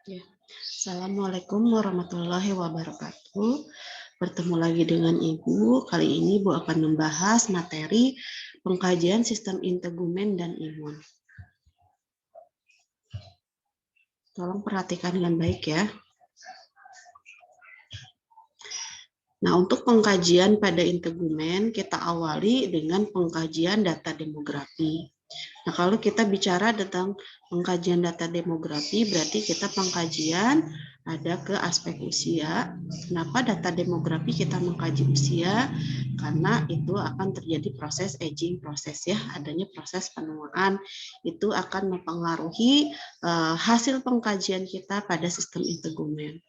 Ya. Assalamualaikum warahmatullahi wabarakatuh. Bertemu lagi dengan Ibu. Kali ini Ibu akan membahas materi pengkajian sistem integumen dan imun. Tolong perhatikan dengan baik ya. Nah, untuk pengkajian pada integumen, kita awali dengan pengkajian data demografi. Nah, kalau kita bicara tentang pengkajian data demografi, berarti kita pengkajian ada ke aspek usia. Kenapa data demografi kita mengkaji usia? Karena itu akan terjadi proses aging proses ya, adanya proses penuaan. Itu akan mempengaruhi hasil pengkajian kita pada sistem integumen.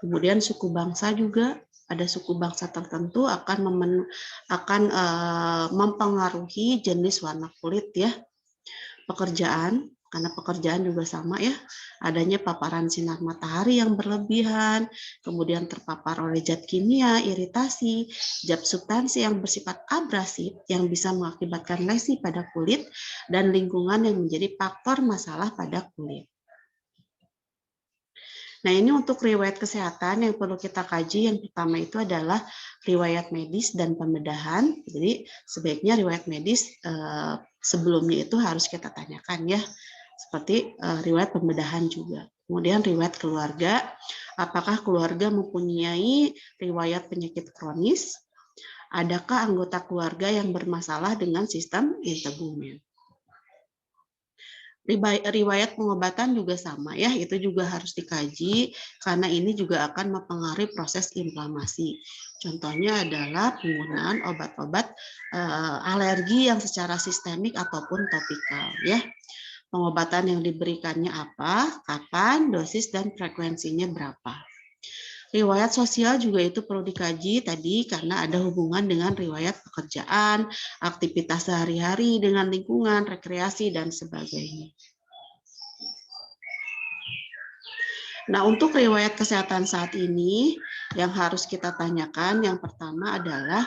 Kemudian suku bangsa juga, ada suku bangsa tertentu akan mempengaruhi jenis warna kulit ya. Pekerjaan, karena pekerjaan juga sama ya, adanya paparan sinar matahari yang berlebihan, kemudian terpapar oleh zat kimia, iritasi, zat substansi yang bersifat abrasif yang bisa mengakibatkan lesi pada kulit, dan lingkungan yang menjadi faktor masalah pada kulit. Nah, ini untuk riwayat kesehatan yang perlu kita kaji. Yang pertama itu adalah riwayat medis dan pembedahan. Jadi, sebaiknya riwayat medis sebelumnya itu harus kita tanyakan ya. Seperti riwayat pembedahan juga. Kemudian riwayat keluarga, apakah keluarga mempunyai riwayat penyakit kronis? Adakah anggota keluarga yang bermasalah dengan sistem integumen? Riwayat pengobatan juga sama ya, itu juga harus dikaji karena ini juga akan mempengaruhi proses inflamasi. Contohnya adalah penggunaan obat-obat alergi yang secara sistemik ataupun topikal ya. Pengobatan yang diberikannya apa, kapan, dosis dan frekuensinya berapa. Riwayat sosial juga itu perlu dikaji tadi karena ada hubungan dengan riwayat pekerjaan, aktivitas sehari-hari dengan lingkungan, rekreasi, dan sebagainya. Nah, untuk riwayat kesehatan saat ini yang harus kita tanyakan yang pertama adalah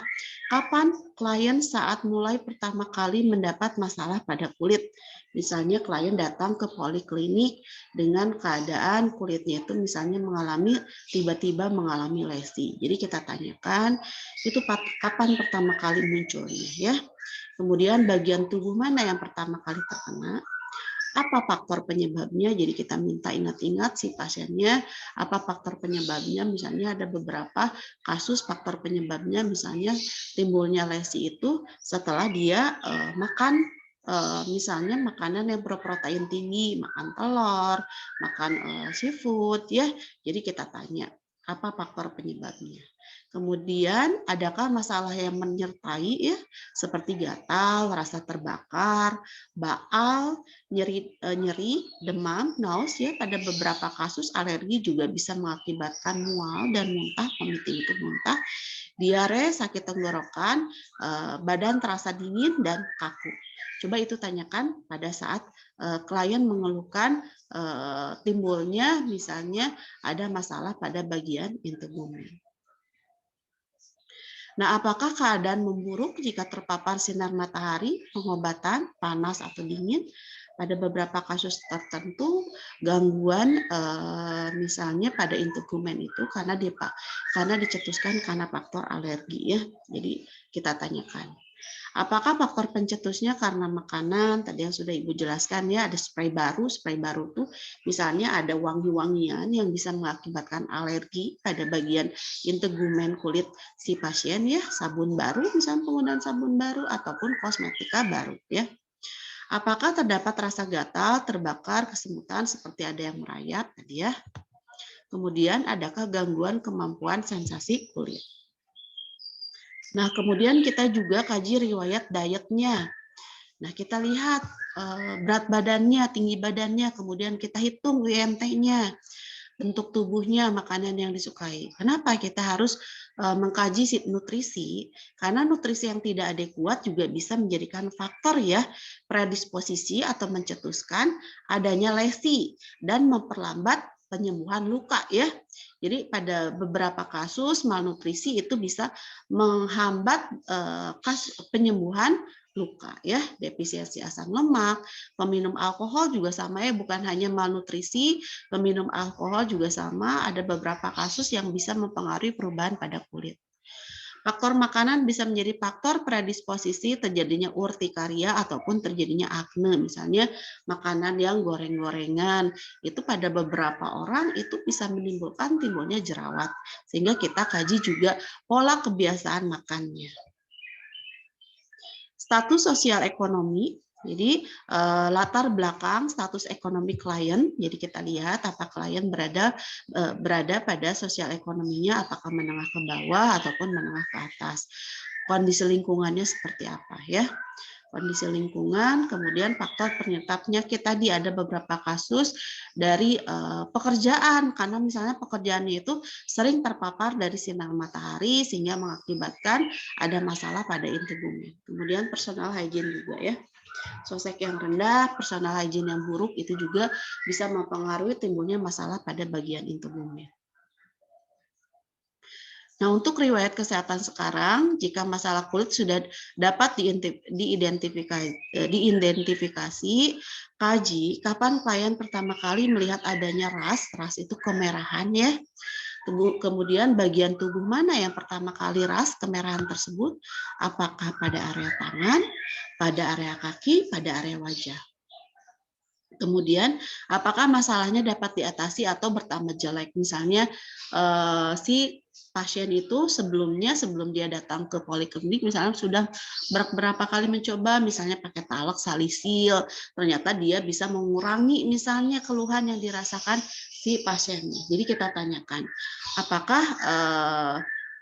kapan klien saat mulai pertama kali mendapat masalah pada kulit. Misalnya klien datang ke poliklinik dengan keadaan kulitnya itu misalnya tiba-tiba mengalami lesi. Jadi kita tanyakan itu kapan pertama kali munculnya ya. Kemudian bagian tubuh mana yang pertama kali terkena? Apa faktor penyebabnya? Jadi kita minta ingat-ingat si pasiennya apa faktor penyebabnya. Misalnya ada beberapa kasus faktor penyebabnya misalnya timbulnya lesi itu setelah dia makan misalnya makanan yang berprotein tinggi, makan telur, makan seafood ya. Jadi kita tanya apa faktor penyebabnya. Kemudian adakah masalah yang menyertai ya seperti gatal, rasa terbakar, baal, nyeri, demam, naus ya, pada beberapa kasus alergi juga bisa mengakibatkan mual dan muntah, vomiting itu muntah, diare, sakit tenggorokan, badan terasa dingin dan kaku. Coba itu tanyakan pada saat klien mengeluhkan timbulnya misalnya ada masalah pada bagian integumen. Nah, apakah keadaan memburuk jika terpapar sinar matahari, pengobatan, panas atau dingin? Pada beberapa kasus tertentu, gangguan misalnya pada integumen itu karena dicetuskan karena faktor alergi ya. Jadi kita tanyakan. Apakah faktor pencetusnya karena makanan? Tadi yang sudah Ibu jelaskan ya, ada spray baru. Spray baru tuh misalnya ada wangi-wangian yang bisa mengakibatkan alergi pada bagian integumen kulit si pasien ya, sabun baru, misalnya penggunaan sabun baru ataupun kosmetika baru ya. Apakah terdapat rasa gatal, terbakar, kesemutan seperti ada yang merayap tadi ya. Kemudian adakah gangguan kemampuan sensasi kulit? Nah, kemudian kita juga kaji riwayat dietnya. Nah, kita lihat berat badannya, tinggi badannya, kemudian kita hitung IMT-nya, bentuk tubuhnya, makanan yang disukai. Kenapa kita harus mengkaji nutrisi? Karena nutrisi yang tidak adekuat juga bisa menjadikan faktor ya predisposisi atau mencetuskan adanya lesi dan memperlambat penyembuhan luka ya. Jadi pada beberapa kasus malnutrisi itu bisa menghambat penyembuhan luka ya, defisiensi asam lemak, peminum alkohol juga sama ya, bukan hanya malnutrisi, peminum alkohol juga sama, ada beberapa kasus yang bisa mempengaruhi perubahan pada kulit. Faktor makanan bisa menjadi faktor predisposisi terjadinya urtikaria ataupun terjadinya akne. Misalnya makanan yang goreng-gorengan, itu pada beberapa orang itu bisa menimbulkan timbulnya jerawat. Sehingga kita kaji juga pola kebiasaan makannya. Status sosial ekonomi, jadi latar belakang status ekonomi klien, jadi kita lihat apa klien berada pada sosial ekonominya, apakah menengah ke bawah ataupun menengah ke atas. Kondisi lingkungannya seperti apa ya? Kondisi lingkungan, kemudian faktor penyebab penyakit tadi ada beberapa kasus dari pekerjaan, karena misalnya pekerjaannya itu sering terpapar dari sinar matahari sehingga mengakibatkan ada masalah pada inti bumi. Kemudian personal hygiene juga ya. Sosek yang rendah, personal hygiene yang buruk itu juga bisa mempengaruhi timbulnya masalah pada bagian inti bumi. Nah, untuk riwayat kesehatan sekarang, jika masalah kulit sudah dapat diidentifikasi, kaji kapan klien pertama kali melihat adanya ras itu kemerahan ya. Kemudian bagian tubuh mana yang pertama kali ras kemerahan tersebut? Apakah pada area tangan, pada area kaki, pada area wajah? Kemudian, apakah masalahnya dapat diatasi atau bertambah jelek? Misalnya, si pasien itu sebelum dia datang ke poliklinik, misalnya sudah berapa kali mencoba, misalnya pakai talak, salisil, ternyata dia bisa mengurangi misalnya keluhan yang dirasakan si pasiennya. Jadi kita tanyakan, apakah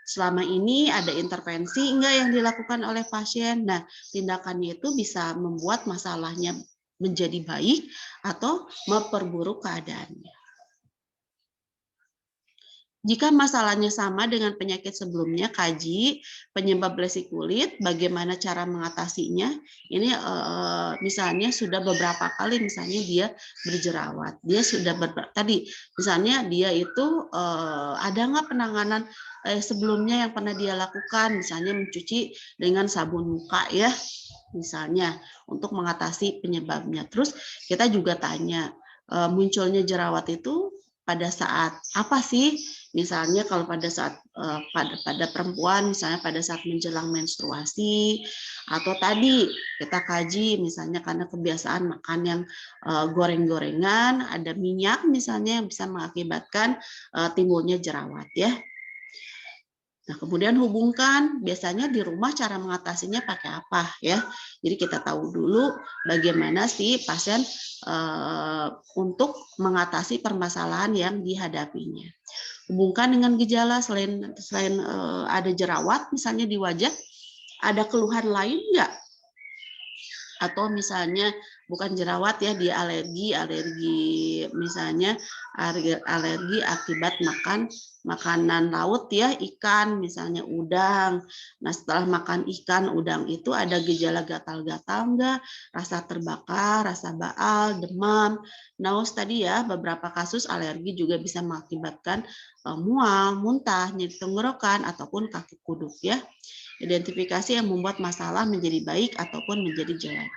selama ini ada intervensi enggak yang dilakukan oleh pasien? Nah, tindakannya itu bisa membuat masalahnya menjadi baik atau memperburuk keadaannya. Jika masalahnya sama dengan penyakit sebelumnya, kaji penyebab lesi kulit, bagaimana cara mengatasinya. Ini misalnya sudah beberapa kali misalnya dia berjerawat, dia sudah tadi misalnya dia itu ada nggak penanganan sebelumnya yang pernah dia lakukan, misalnya mencuci dengan sabun muka ya, misalnya untuk mengatasi penyebabnya. Terus kita juga tanya munculnya jerawat itu pada saat apa sih? Misalnya kalau pada saat pada perempuan, misalnya pada saat menjelang menstruasi, atau tadi kita kaji misalnya karena kebiasaan makan yang goreng-gorengan, ada minyak misalnya yang bisa mengakibatkan timbulnya jerawat ya. Nah, kemudian hubungkan biasanya di rumah cara mengatasinya pakai apa ya. Jadi kita tahu dulu bagaimana si pasien untuk mengatasi permasalahan yang dihadapinya. Hubungkan dengan gejala selain ada jerawat misalnya di wajah, ada keluhan lain enggak? Atau misalnya bukan jerawat ya, dia alergi misalnya alergi akibat makan makanan laut ya, ikan misalnya udang. Nah, setelah makan ikan udang itu ada gejala gatal-gatal enggak, rasa terbakar, rasa baal, demam, naus tadi ya, beberapa kasus alergi juga bisa mengakibatkan mual, muntah, nyeri tenggorokan ataupun kaki kuduk ya. Identifikasi yang membuat masalah menjadi baik ataupun menjadi jelek.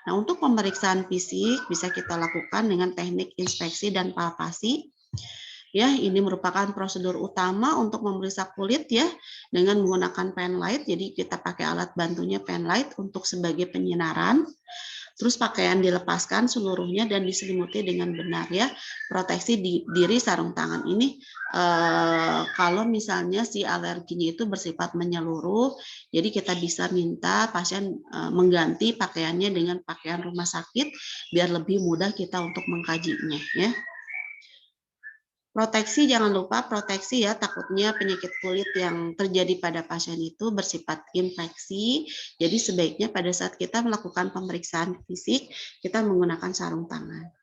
Nah, untuk pemeriksaan fisik bisa kita lakukan dengan teknik inspeksi dan palpasi. Ya, ini merupakan prosedur utama untuk memeriksa kulit ya dengan menggunakan pen light. Jadi kita pakai alat bantunya pen light untuk sebagai penyinaran. Terus pakaian dilepaskan seluruhnya dan diselimuti dengan benar ya. Proteksi diri sarung tangan ini kalau misalnya si alerginya itu bersifat menyeluruh, jadi kita bisa minta pasien mengganti pakaiannya dengan pakaian rumah sakit biar lebih mudah kita untuk mengkajinya ya. Proteksi, jangan lupa proteksi ya, takutnya penyakit kulit yang terjadi pada pasien itu bersifat infeksi. Jadi sebaiknya pada saat kita melakukan pemeriksaan fisik, kita menggunakan sarung tangan.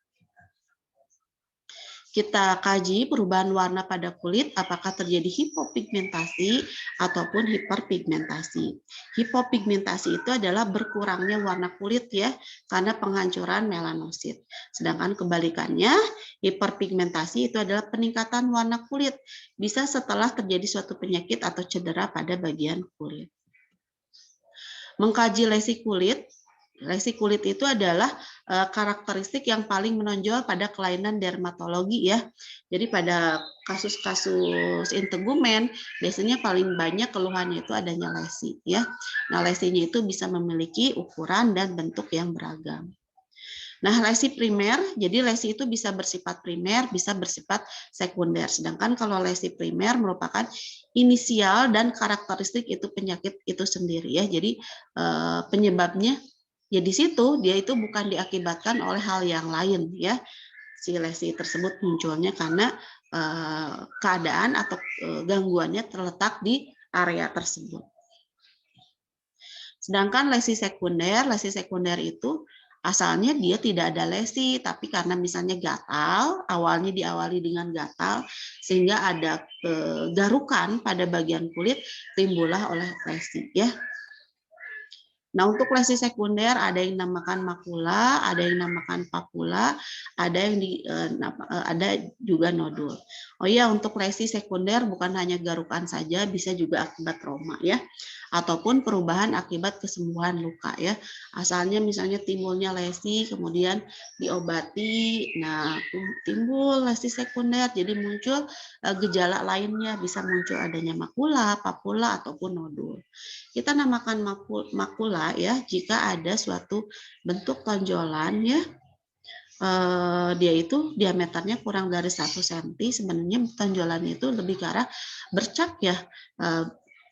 kita kaji perubahan warna pada kulit, apakah terjadi hipopigmentasi ataupun hiperpigmentasi. Hipopigmentasi itu adalah berkurangnya warna kulit ya, karena penghancuran melanosit. Sedangkan kebalikannya, hiperpigmentasi itu adalah peningkatan warna kulit, bisa setelah terjadi suatu penyakit atau cedera pada bagian kulit. Mengkaji lesi kulit. Lesi kulit itu adalah karakteristik yang paling menonjol pada kelainan dermatologi ya. Jadi pada kasus-kasus integumen biasanya paling banyak keluhannya itu adanya lesi ya. Nah, lesinya itu bisa memiliki ukuran dan bentuk yang beragam. Nah, lesi primer, jadi lesi itu bisa bersifat primer, bisa bersifat sekunder. Sedangkan kalau lesi primer merupakan inisial dan karakteristik itu penyakit itu sendiri ya. Jadi penyebabnya ya di situ dia itu bukan diakibatkan oleh hal yang lain ya. Si lesi tersebut munculnya karena keadaan atau gangguannya terletak di area tersebut. Sedangkan lesi sekunder itu asalnya dia tidak ada lesi, tapi karena misalnya gatal, awalnya diawali dengan gatal, sehingga ada garukan pada bagian kulit, timbullah oleh lesi ya. Nah, untuk lesi sekunder ada yang dinamakan makula, ada yang dinamakan papula, ada yang ada juga nodul. Oh iya, untuk lesi sekunder bukan hanya garukan saja, bisa juga akibat trauma ya, ataupun perubahan akibat kesembuhan luka ya. Asalnya misalnya timbulnya lesi, kemudian diobati, nah timbul lesi sekunder, jadi muncul gejala lainnya, bisa muncul adanya makula, papula ataupun nodul. Kita namakan makula ya jika ada suatu bentuk tonjolan ya, dia itu diameternya kurang dari 1 cm. Sebenarnya tonjolan itu lebih ke arah bercak ya.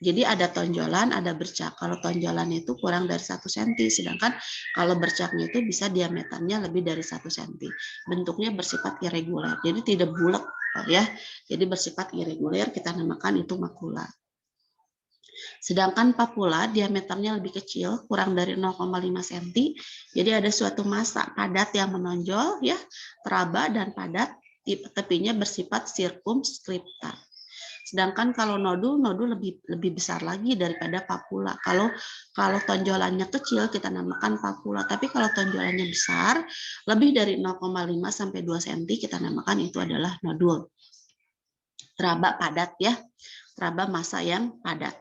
Jadi ada tonjolan, ada bercak. Kalau tonjolan itu kurang dari 1 cm, sedangkan kalau bercaknya itu bisa diameternya lebih dari 1 cm. Bentuknya bersifat irregular, jadi tidak bulat ya. Jadi bersifat irregular, kita namakan itu makula. Sedangkan papula diameternya lebih kecil, kurang dari 0,5 cm. Jadi ada suatu massa padat yang menonjol ya, teraba dan padat, tepinya bersifat circumscripta. Sedangkan kalau nodul lebih besar lagi daripada papula. Kalau tonjolannya kecil kita namakan papula, tapi kalau tonjolannya besar, lebih dari 0,5 sampai 2 cm kita namakan itu adalah nodul. Teraba padat ya, teraba massa yang padat.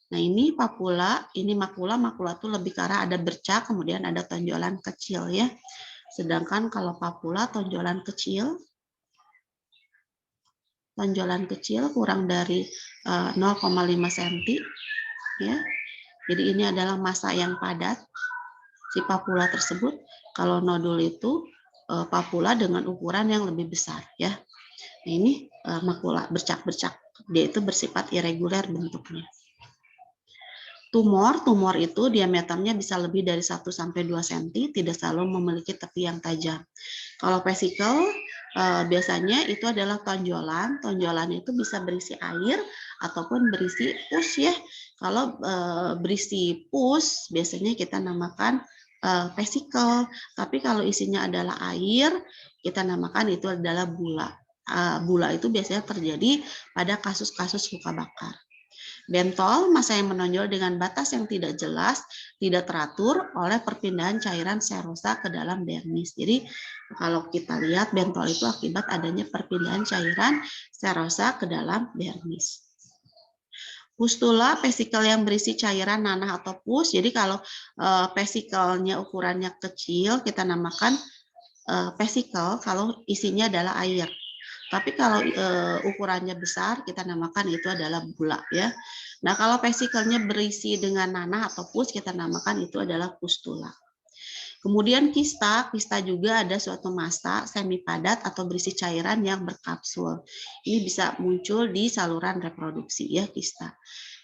Nah, ini papula, ini makula itu lebih ke arah ada bercak, kemudian ada tonjolan kecil ya. Sedangkan kalau papula tonjolan kecil kurang dari 0,5 cm ya. Jadi ini adalah massa yang padat si papula tersebut. Kalau nodul itu papula dengan ukuran yang lebih besar ya. Nah, ini makula bercak-bercak, dia itu bersifat irregular bentuknya. Tumor itu diameternya bisa lebih dari 1 sampai 2 cm, tidak selalu memiliki tepi yang tajam. Kalau vesikel biasanya itu adalah tonjolan. Tonjolan itu bisa berisi air ataupun berisi pus ya. Kalau berisi pus biasanya kita namakan vesikel. Tapi kalau isinya adalah air, kita namakan itu adalah bula. Bula itu biasanya terjadi pada kasus-kasus luka bakar. Bentol, massa yang menonjol dengan batas yang tidak jelas, tidak teratur oleh perpindahan cairan serosa ke dalam dermis. Jadi kalau kita lihat bentol itu akibat adanya perpindahan cairan serosa ke dalam dermis. Pustula, vesikel yang berisi cairan nanah atau pus. Jadi kalau vesikelnya ukurannya kecil, kita namakan vesikel kalau isinya adalah air. Tapi kalau ukurannya besar, kita namakan itu adalah bula ya. Nah, kalau vesikelnya berisi dengan nanah atau pus, kita namakan itu adalah pustula. Kemudian kista juga ada suatu massa semi padat atau berisi cairan yang berkapsul. Ini bisa muncul di saluran reproduksi ya kista.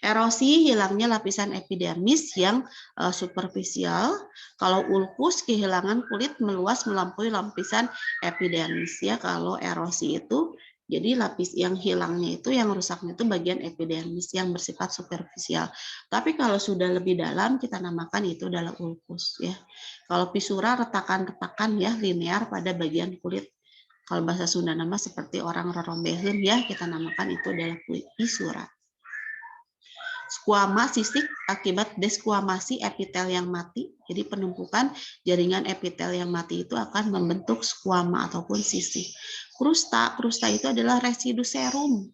Erosi, hilangnya lapisan epidermis yang superficial. Kalau ulkus, kehilangan kulit meluas melampaui lapisan epidermis ya. Kalau erosi itu jadi lapis yang hilangnya itu, yang rusaknya itu bagian epidermis yang bersifat superficial. Tapi kalau sudah lebih dalam kita namakan itu adalah ulkus ya. Kalau pisura, retakan-retakan ya linear pada bagian kulit Kalau bahasa Sunda nama seperti orang rorombeheun ya, kita namakan itu adalah kulit bisul. Skuama sisik akibat deskuamasi epitel yang mati. Jadi penumpukan jaringan epitel yang mati itu akan membentuk skuama ataupun sisik. Krusta itu adalah residu serum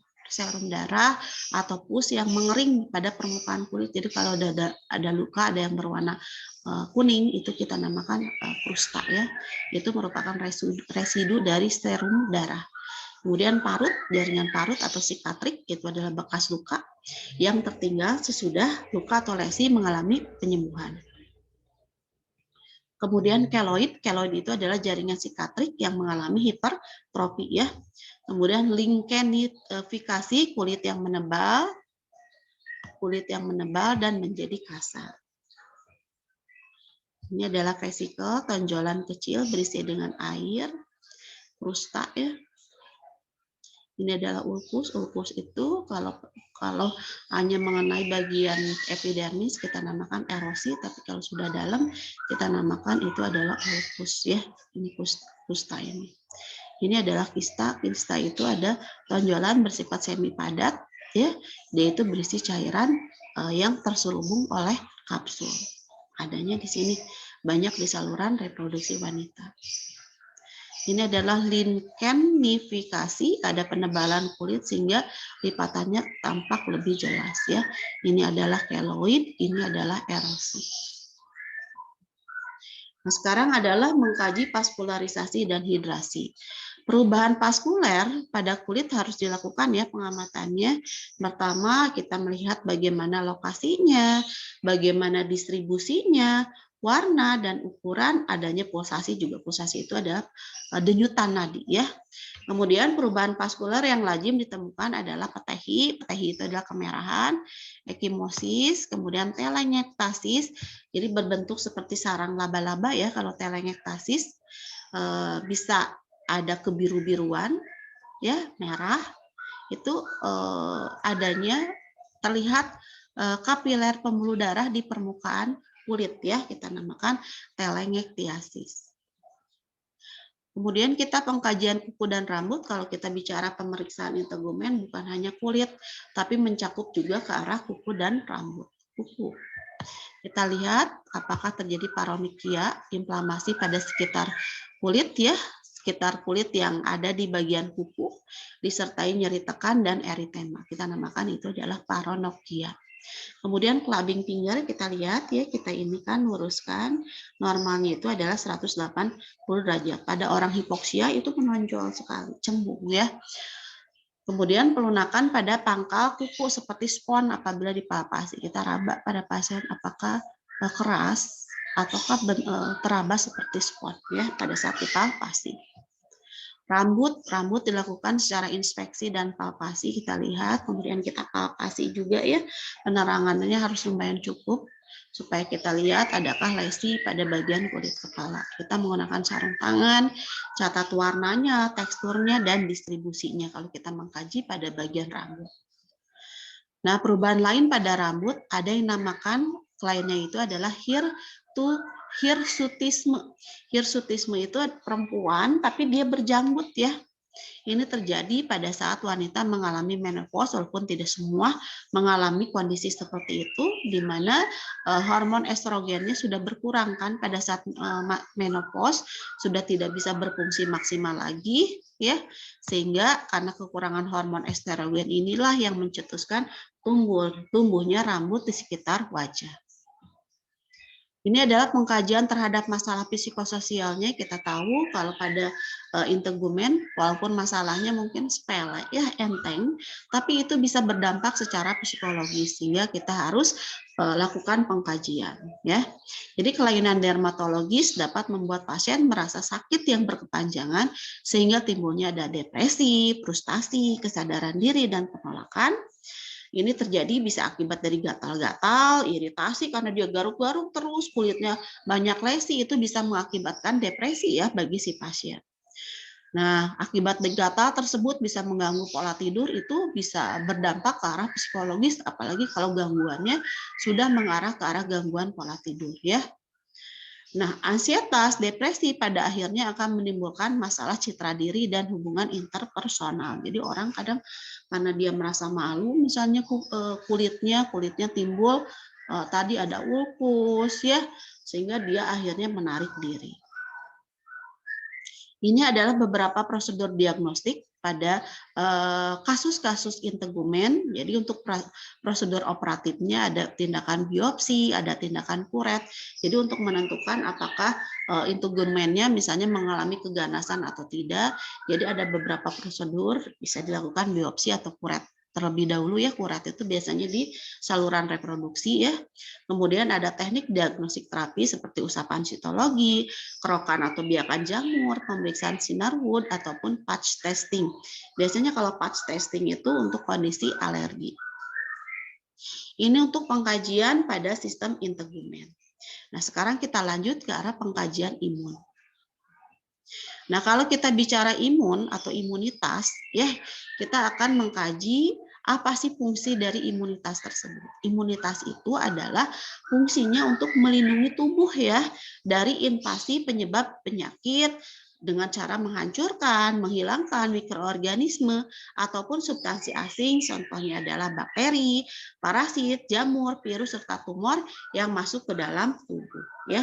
darah atau pus yang mengering pada permukaan kulit. Jadi kalau ada luka, ada yang berwarna kuning, itu kita namakan krusta ya. Itu merupakan residu dari serum darah. Kemudian parut, jaringan parut atau sikatrik, itu adalah bekas luka yang tertinggal sesudah luka atau lesi mengalami penyembuhan. Kemudian keloid itu adalah jaringan sikatrik yang mengalami hipertrofi ya. Kemudian linkenifikasi, kulit yang menebal dan menjadi kasar. Ini adalah vesikel, tonjolan kecil berisi dengan air, krusta ya. Ini adalah ulkus. Ulkus itu kalau hanya mengenai bagian epidermis kita namakan erosi, tapi kalau sudah dalam kita namakan itu adalah ulkus ya. Ini kusta ini. Ini adalah kista. Kista itu ada tonjolan bersifat semi padat ya. Dia itu berisi cairan yang terselubung oleh kapsul. Adanya di sini banyak di saluran reproduksi wanita. Ini adalah linkenifikasi, ada penebalan kulit sehingga lipatannya tampak lebih jelas ya. Ini adalah keloid, ini adalah erosi. Nah, sekarang adalah mengkaji vaskularisasi dan hidrasi. Perubahan vaskuler pada kulit harus dilakukan ya pengamatannya. Pertama, kita melihat bagaimana lokasinya, bagaimana distribusinya, warna dan ukuran, adanya pulsasi juga. Pulsasi itu adalah denyutan nadi ya. Kemudian perubahan vaskuler yang lazim ditemukan adalah petehi. Petehi itu adalah kemerahan, ekimosis, kemudian telengektasis. Jadi berbentuk seperti sarang laba-laba ya. Kalau telengektasis bisa ada kebiru-biruan ya, merah. Itu adanya terlihat kapiler pembuluh darah di permukaan kulit ya, kita namakan telengektiasis. Kemudian kita pengkajian kuku dan rambut, kalau kita bicara pemeriksaan integumen bukan hanya kulit, tapi mencakup juga ke arah kuku dan rambut. Kuku. Kita lihat apakah terjadi paronychia, inflamasi pada sekitar kulit ya, sekitar kulit yang ada di bagian kuku, disertai nyeri tekan dan eritema. Kita namakan itu adalah paronychia. Kemudian clubbing finger kita lihat ya, kita ini kan luruskan, normalnya itu adalah 180 derajat. Pada orang hipoksia itu menonjol sekali, cembung ya. Kemudian pelunakan pada pangkal kuku seperti spons apabila dipalpasi. Kita raba pada pasien apakah keras ataukah teraba seperti spons ya pada saat dipalpasi. Rambut dilakukan secara inspeksi dan palpasi, kita lihat, kemudian kita palpasi juga ya, penerangannya harus lumayan cukup, supaya kita lihat adakah lesi pada bagian kulit kepala. Kita menggunakan sarung tangan, catat warnanya, teksturnya, dan distribusinya kalau kita mengkaji pada bagian rambut. Nah, perubahan lain pada rambut, ada yang namakan, kliennya itu adalah hirsutisme. Hirsutisme itu perempuan tapi dia berjanggut ya. Ini terjadi pada saat wanita mengalami menopause, walaupun tidak semua mengalami kondisi seperti itu, di mana hormon estrogennya sudah berkurang kan pada saat menopause, sudah tidak bisa berfungsi maksimal lagi ya, sehingga karena kekurangan hormon estrogen inilah yang mencetuskan tumbuhnya rambut di sekitar wajah. Ini adalah pengkajian terhadap masalah psikososialnya. Kita tahu kalau pada integumen, walaupun masalahnya mungkin sepele, ya enteng, tapi itu bisa berdampak secara psikologis, sehingga kita harus lakukan pengkajian. Ya, jadi kelainan dermatologis dapat membuat pasien merasa sakit yang berkepanjangan, sehingga timbulnya ada depresi, frustasi, kesadaran diri, dan penolakan. Ini terjadi bisa akibat dari gatal-gatal, iritasi karena dia garuk-garuk terus, kulitnya banyak lesi, itu bisa mengakibatkan depresi ya bagi si pasien. Nah, akibat gatal tersebut bisa mengganggu pola tidur, itu bisa berdampak ke arah psikologis, apalagi kalau gangguannya sudah mengarah ke arah gangguan pola tidur ya. Nah, ansietas, depresi pada akhirnya akan menimbulkan masalah citra diri dan hubungan interpersonal. Jadi orang kadang karena dia merasa malu, misalnya kulitnya timbul tadi ada ulkus ya, sehingga dia akhirnya menarik diri. Ini adalah beberapa prosedur diagnostik pada kasus-kasus integumen. Jadi untuk prosedur operatifnya ada tindakan biopsi, ada tindakan kuret. Jadi untuk menentukan apakah integumennya misalnya mengalami keganasan atau tidak. Jadi ada beberapa prosedur bisa dilakukan biopsi atau kuret terlebih dahulu ya. Kuret itu biasanya di saluran reproduksi ya. Kemudian ada teknik diagnostik terapi seperti usapan sitologi, kerokan atau biakan jamur, pemeriksaan sinar Wood, ataupun patch testing. Biasanya kalau patch testing itu untuk kondisi alergi. Ini untuk pengkajian pada sistem integumen. Nah, sekarang kita lanjut ke arah pengkajian imun. Nah, kalau kita bicara imun atau imunitas, ya, kita akan mengkaji apa sih fungsi dari imunitas tersebut. Imunitas itu adalah fungsinya untuk melindungi tubuh ya dari invasi penyebab penyakit dengan cara menghancurkan, menghilangkan mikroorganisme ataupun substansi asing, contohnya adalah bakteri, parasit, jamur, virus serta tumor yang masuk ke dalam tubuh, ya.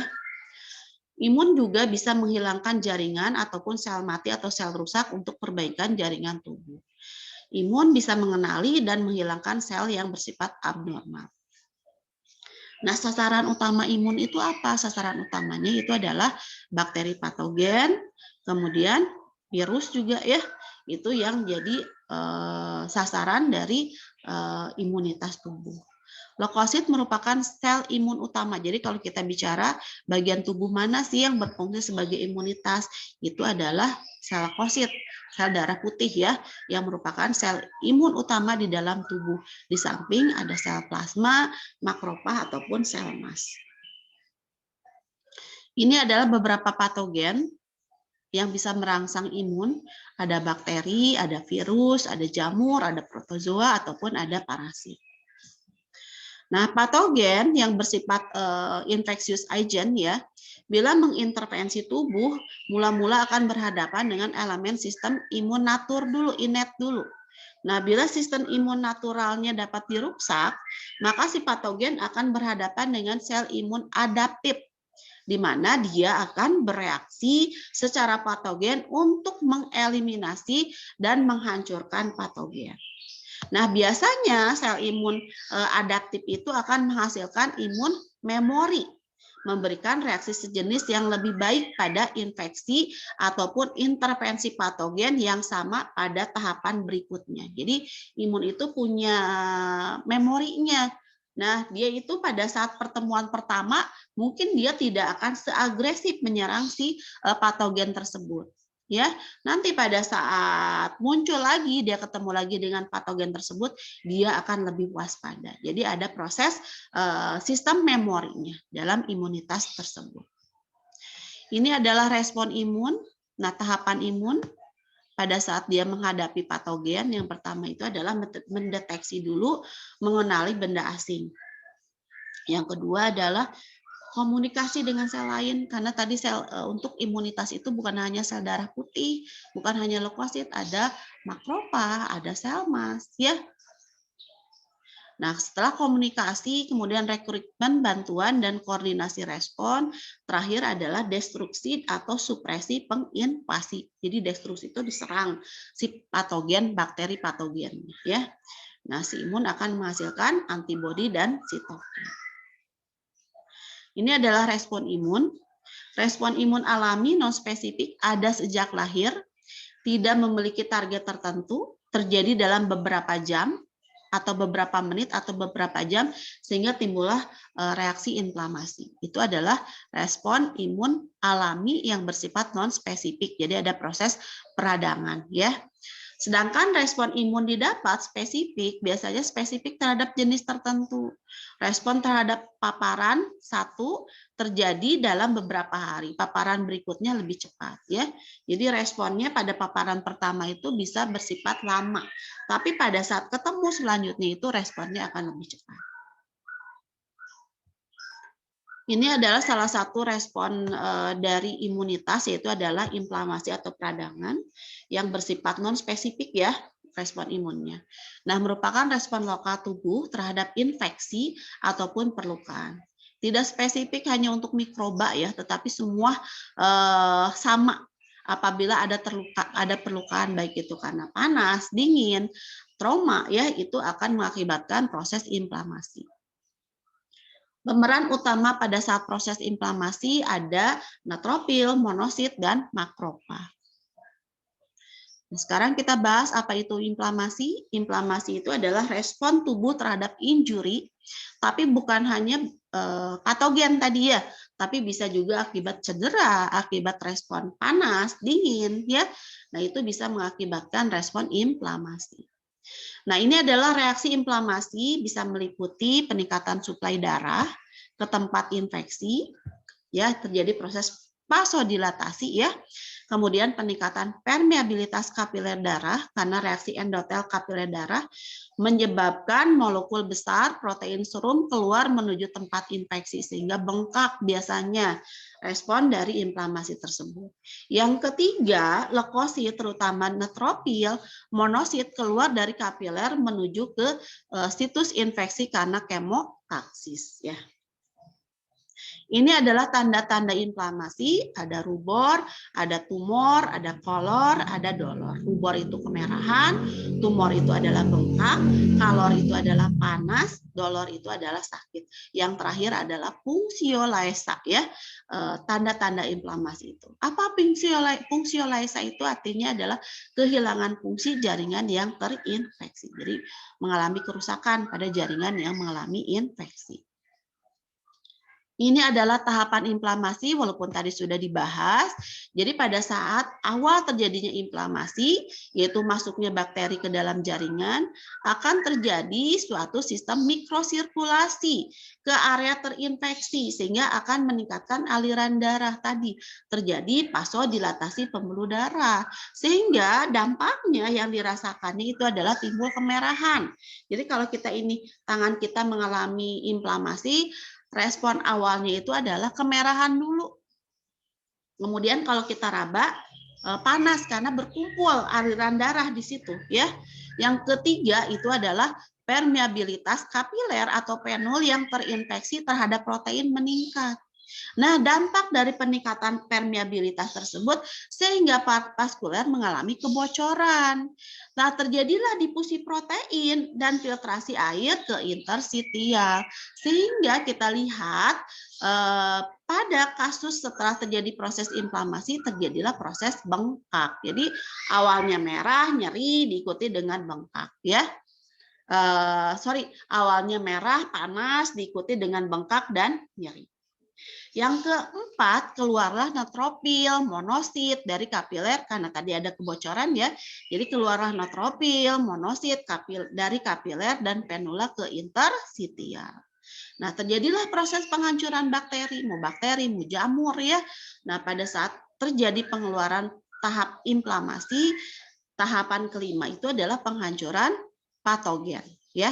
Imun juga bisa menghilangkan jaringan ataupun sel mati atau sel rusak untuk perbaikan jaringan tubuh. Imun bisa mengenali dan menghilangkan sel yang bersifat abnormal. Nah, sasaran utama imun itu apa? Sasaran utamanya itu adalah bakteri patogen, kemudian virus juga ya, itu yang jadi sasaran dari imunitas tubuh. Leukosit merupakan sel imun utama. Jadi kalau kita bicara bagian tubuh mana sih yang berfungsi sebagai imunitas, itu adalah sel leukosit, sel darah putih ya, yang merupakan sel imun utama di dalam tubuh. Di samping ada sel plasma, makrofag ataupun sel mas. Ini adalah beberapa patogen yang bisa merangsang imun. Ada bakteri, ada virus, ada jamur, ada protozoa ataupun ada parasit. Nah, patogen yang bersifat infectious agent ya, bila mengintervensi tubuh, mula-mula akan berhadapan dengan elemen sistem imun natur dulu, innate dulu. Nah, bila sistem imun naturalnya dapat dirusak, maka si patogen akan berhadapan dengan sel imun adaptif, di mana dia akan bereaksi secara patogen untuk mengeliminasi dan menghancurkan patogen. Nah, biasanya sel imun adaptif itu akan menghasilkan imun memori, memberikan reaksi sejenis yang lebih baik pada infeksi ataupun intervensi patogen yang sama pada tahapan berikutnya. Jadi, imun itu punya memorinya. Nah, dia itu pada saat pertemuan pertama mungkin dia tidak akan seagresif menyerang si patogen tersebut. Ya, nanti pada saat muncul lagi, dia ketemu lagi dengan patogen tersebut, dia akan lebih waspada. Jadi ada proses sistem memorinya dalam imunitas tersebut. Ini adalah respon imun. Nah, tahapan imun pada saat dia menghadapi patogen, yang pertama itu adalah mendeteksi dulu, mengenali benda asing. Yang kedua adalah komunikasi dengan sel lain, karena tadi sel untuk imunitas itu bukan hanya sel darah putih, bukan hanya leukosit, ada makrofag, ada sel mas, ya. Nah, setelah komunikasi, kemudian rekrutmen bantuan dan koordinasi respon, terakhir adalah destruksi atau supresi penginvasi. Jadi destruksi itu diserang si patogen, bakteri patogen, ya. Nah, si imun akan menghasilkan antibodi dan sitokin. Ini adalah respon imun. Respon imun alami non-spesifik ada sejak lahir, tidak memiliki target tertentu, terjadi dalam beberapa jam, atau beberapa menit, atau beberapa jam, sehingga timbullah reaksi inflamasi. Itu adalah respon imun alami yang bersifat non-spesifik. Jadi ada proses peradangan. Ya. Sedangkan respon imun didapat spesifik, biasanya spesifik terhadap jenis tertentu. Respon terhadap paparan satu terjadi dalam beberapa hari. Paparan berikutnya lebih cepat, ya. Jadi responnya pada paparan pertama itu bisa bersifat lama, tapi pada saat ketemu selanjutnya itu responnya akan lebih cepat. Ini adalah salah satu respon dari imunitas, yaitu adalah inflamasi atau peradangan yang bersifat non-spesifik ya, respon imunnya. Nah, merupakan respon lokal tubuh terhadap infeksi ataupun perlukaan. Tidak spesifik hanya untuk mikroba ya, tetapi semua sama apabila ada perlukaan, baik itu karena panas, dingin, trauma ya, itu akan mengakibatkan proses inflamasi. Pemeran utama pada saat proses inflamasi ada neutrofil, monosit, dan makrofag. Nah, sekarang kita bahas apa itu inflamasi. Inflamasi itu adalah respon tubuh terhadap injuri, tapi bukan hanya patogen tadi ya, tapi bisa juga akibat cedera, akibat respon panas, dingin ya. Nah, itu bisa mengakibatkan respon inflamasi. Nah, ini adalah reaksi inflamasi, bisa meliputi peningkatan suplai darah ke tempat infeksi, ya, terjadi proses vasodilatasi ya. Kemudian peningkatan permeabilitas kapiler darah karena reaksi endotel kapiler darah menyebabkan molekul besar protein serum keluar menuju tempat infeksi sehingga bengkak biasanya respon dari inflamasi tersebut. Yang ketiga, leukosit terutama neutrofil, monosit keluar dari kapiler menuju ke situs infeksi karena kemotaksis ya. Ini adalah tanda-tanda inflamasi, ada rubor, ada tumor, ada kolor, ada dolor. Rubor itu kemerahan, tumor itu adalah bengkak, kalor itu adalah panas, dolor itu adalah sakit. Yang terakhir adalah fungsiolaisa ya, tanda-tanda inflamasi itu. Apa fungsiolaisa itu? Artinya adalah kehilangan fungsi jaringan yang terinfeksi. Jadi mengalami kerusakan pada jaringan yang mengalami infeksi. Ini adalah tahapan inflamasi, walaupun tadi sudah dibahas. Jadi pada saat awal terjadinya inflamasi, yaitu masuknya bakteri ke dalam jaringan, akan terjadi suatu sistem mikrosirkulasi ke area terinfeksi, sehingga akan meningkatkan aliran darah tadi. Terjadi vasodilatasi pembuluh darah, sehingga dampaknya yang dirasakannya itu adalah timbul kemerahan. Jadi kalau kita ini, tangan kita mengalami inflamasi, respon awalnya itu adalah kemerahan dulu. Kemudian kalau kita raba, panas karena berkumpul aliran darah di situ ya. Yang ketiga itu adalah permeabilitas kapiler atau penul yang terinfeksi terhadap protein meningkat. Nah, dampak dari peningkatan permeabilitas tersebut sehingga part vaskuler mengalami kebocoran. Nah, terjadilah difusi protein dan filtrasi air ke intersitial. Sehingga kita lihat pada kasus setelah terjadi proses inflamasi terjadilah proses bengkak. Jadi awalnya merah, nyeri diikuti dengan bengkak ya. Awalnya merah, panas diikuti dengan bengkak dan nyeri. Yang keempat, keluarlah neutrofil, monosit dari kapiler karena tadi ada kebocoran ya. Jadi keluarlah neutrofil, monosit dari kapiler dan penula ke intersitial. Nah, terjadilah proses penghancuran bakteri, mau jamur ya. Nah, pada saat terjadi pengeluaran tahap inflamasi, tahapan kelima itu adalah penghancuran patogen ya.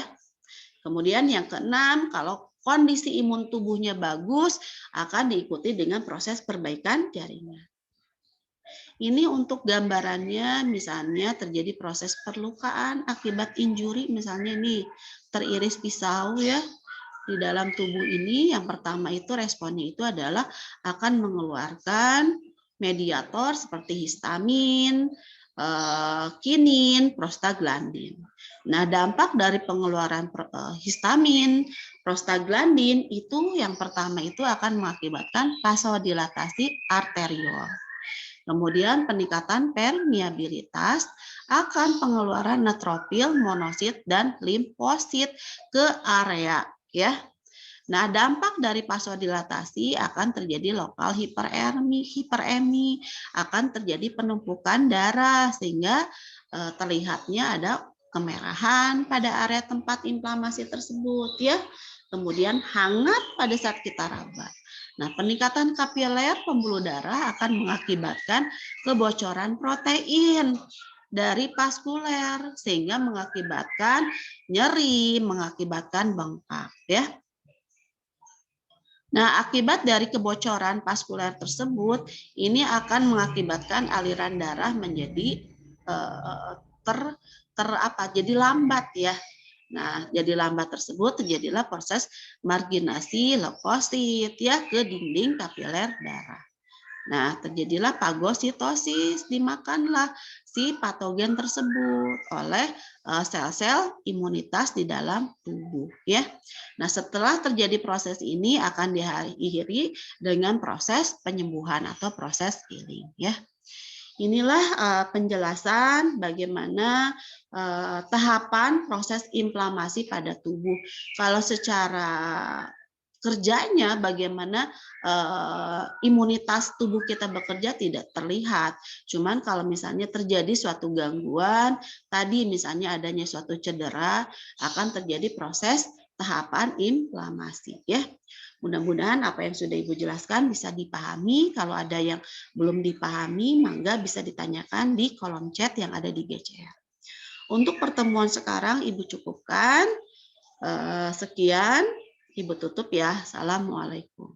Kemudian yang keenam, kalau kondisi imun tubuhnya bagus, akan diikuti dengan proses perbaikan jaringan. Ini untuk gambarannya, misalnya terjadi proses perlukaan akibat injuri, misalnya nih teriris pisau ya di dalam tubuh ini. Yang pertama itu responnya itu adalah akan mengeluarkan mediator seperti histamin, kinin, prostaglandin. Nah, dampak dari pengeluaran histamin, prostaglandin itu yang pertama itu akan mengakibatkan vasodilatasi arteriol. Kemudian peningkatan permeabilitas akan pengeluaran neutrofil, monosit, dan limfosit ke area ya. Nah, dampak dari vasodilatasi akan terjadi lokal hiperemi, akan terjadi penumpukan darah sehingga terlihatnya ada kemerahan pada area tempat inflamasi tersebut ya. Kemudian hangat pada saat kita raba. Nah, peningkatan kapiler pembuluh darah akan mengakibatkan kebocoran protein dari vaskuler sehingga mengakibatkan nyeri, mengakibatkan bengkak ya. Nah, akibat dari kebocoran vaskuler tersebut, ini akan mengakibatkan aliran darah menjadi eh, ter ter apa? Jadi lambat ya. Nah, jadi lambat tersebut terjadilah proses marginasi leukosit ya ke dinding kapiler darah. Nah, terjadilah fagositosis, dimakanlah si patogen tersebut oleh sel-sel imunitas di dalam tubuh ya. Nah, setelah terjadi proses ini akan diakhiri dengan proses penyembuhan atau proses healing ya. Inilah penjelasan bagaimana tahapan proses inflamasi pada tubuh. Kalau secara kerjanya bagaimana imunitas tubuh kita bekerja tidak terlihat. Cuman kalau misalnya terjadi suatu gangguan, tadi misalnya adanya suatu cedera, akan terjadi proses tahapan inflamasi ya. Mudah-mudahan apa yang sudah Ibu jelaskan bisa dipahami. Kalau ada yang belum dipahami, mangga bisa ditanyakan di kolom chat yang ada di GCR. Untuk pertemuan sekarang Ibu cukupkan. Sekian, Ibu tutup ya. Assalamualaikum.